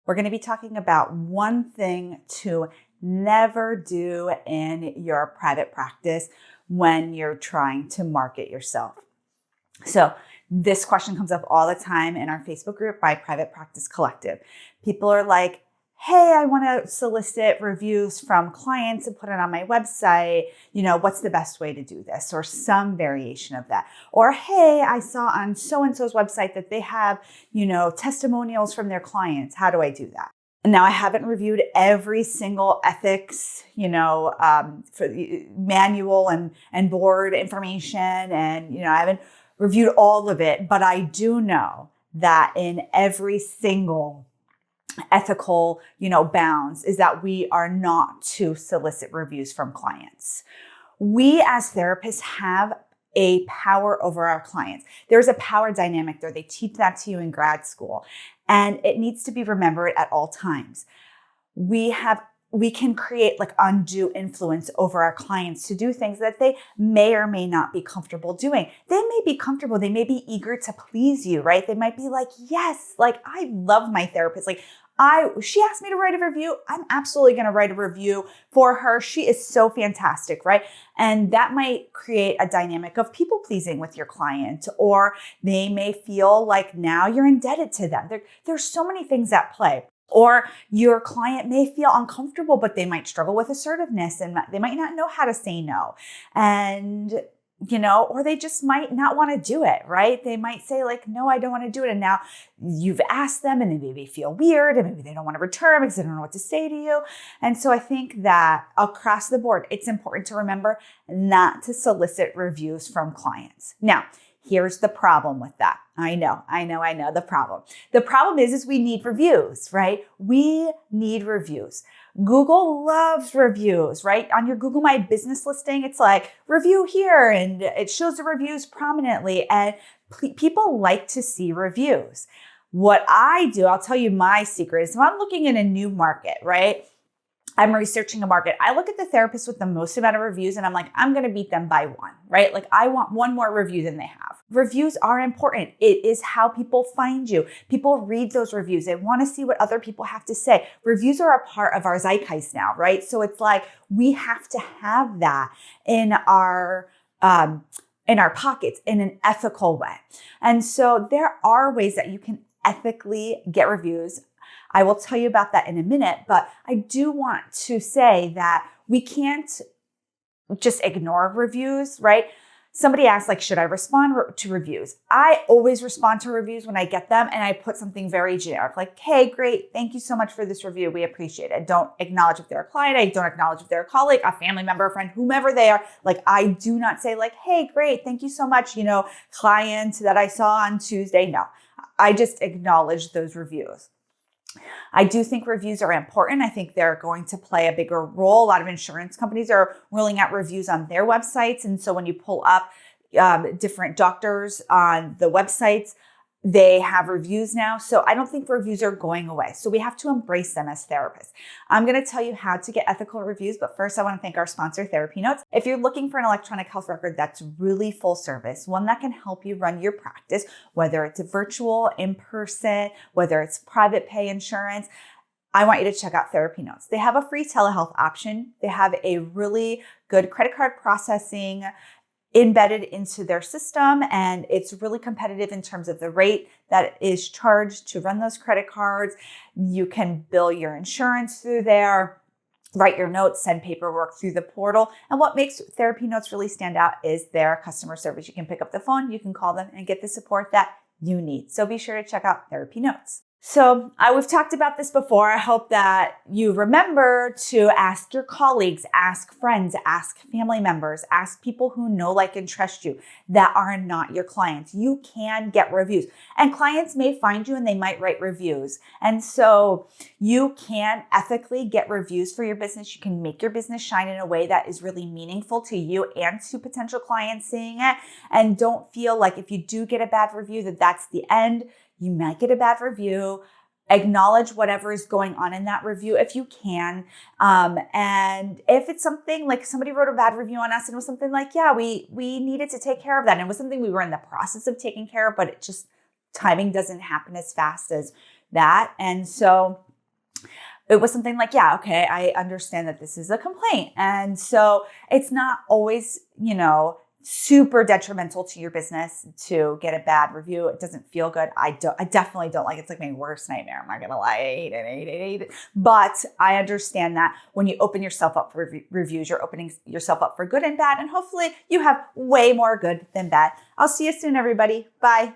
We're going to be talking about one thing to never do in your private practice when you're trying to market yourself. So this question comes up all the time in our Facebook group by Private Practice Collective. People are like, hey, I want to solicit reviews from clients and put it on my website. What's the best way to do this? Or some variation of that. Or, hey, I saw on so-and-so's website that they have, testimonials from their clients. How do I do that? Now, I haven't reviewed every single ethics, for the manual and board information. And, I haven't reviewed all of it, but I do know that in every single ethical, bounds is that we are not to solicit reviews from clients. We as therapists have a power over our clients. There's a power dynamic there. They teach that to you in grad school, and it needs to be remembered at all times. We can create undue influence over our clients to do things that they may or may not be comfortable doing. They may be comfortable. They may be eager to please you, right? They might be like, yes, I love my therapist. She asked me to write a review. I'm absolutely going to write a review for her. She is so fantastic, right? And that might create a dynamic of people pleasing with your client, or they may feel like now you're indebted to them. There's so many things at play. Or your client may feel uncomfortable, but they might struggle with assertiveness and they might not know how to say no. And or they just might not want to do it, right? They might say no, I don't want to do it. And now you've asked them and they maybe feel weird and maybe they don't want to return because they don't know what to say to you. And so I think that across the board, it's important to remember not to solicit reviews from clients. Now, here's the problem with that. I know the problem. The problem is we need reviews, right? We need reviews. Google loves reviews, right? On your Google My Business listing, it's like review here and it shows the reviews prominently, and people like to see reviews. What I do, I'll tell you my secret, is if I'm looking in a new market, right? I'm researching a market. I look at the therapist with the most amount of reviews and I'm like, I'm going to beat them by one, right? I want one more review than they have. Reviews are important. It is how people find you. People read those reviews. They want to see what other people have to say. Reviews are a part of our zeitgeist now, right? So it's we have to have that in our pockets in an ethical way. And so there are ways that you can ethically get reviews. I will tell you about that in a minute, but I do want to say that we can't just ignore reviews, right? Somebody asked, should I respond to reviews? I always respond to reviews when I get them, and I put something very generic, hey, great, thank you so much for this review. We appreciate it. I don't acknowledge if they're a client. I don't acknowledge if they're a colleague, a family member, a friend, whomever they are. I do not say hey, great, thank you so much, client that I saw on Tuesday. No, I just acknowledge those reviews. I do think reviews are important. I think they're going to play a bigger role. A lot of insurance companies are rolling out reviews on their websites. And so when you pull up different doctors on the websites, they have reviews now. So I don't think reviews are going away. So we have to embrace them as therapists. I'm going to tell you how to get ethical reviews, but first I want to thank our sponsor, TherapyNotes. If you're looking for an electronic health record that's really full service, one that can help you run your practice, whether it's virtual, in person, whether it's private pay insurance, I want you to check out TherapyNotes. They have a free telehealth option. They have a really good credit card processing embedded into their system, and it's really competitive in terms of the rate that is charged to run those credit cards. You can bill your insurance through there, write your notes, send paperwork through the portal. And what makes TherapyNotes really stand out is their customer service. You can pick up the phone, you can call them and get the support that you need. So be sure to check out TherapyNotes. So we've talked about this before. I hope that you remember to ask your colleagues, ask friends, ask family members, ask people who know, like, and trust you that are not your clients. You can get reviews, and clients may find you and they might write reviews. And so you can ethically get reviews for your business. You can make your business shine in a way that is really meaningful to you and to potential clients seeing it. And don't feel like if you do get a bad review that that's the end. You might get a bad review. Acknowledge whatever is going on in that review if you can. And if it's something like somebody wrote a bad review on us and it was something we needed to take care of that. And it was something we were in the process of taking care of, but it just timing doesn't happen as fast as that. And so it was something like, yeah, okay, I understand that this is a complaint. And so it's not always, super detrimental to your business to get a bad review. It doesn't feel good. I definitely don't like it. It's like my worst nightmare. I'm not going to lie. I hate it. But I understand that when you open yourself up for reviews, you're opening yourself up for good and bad. And hopefully you have way more good than bad. I'll see you soon, everybody. Bye.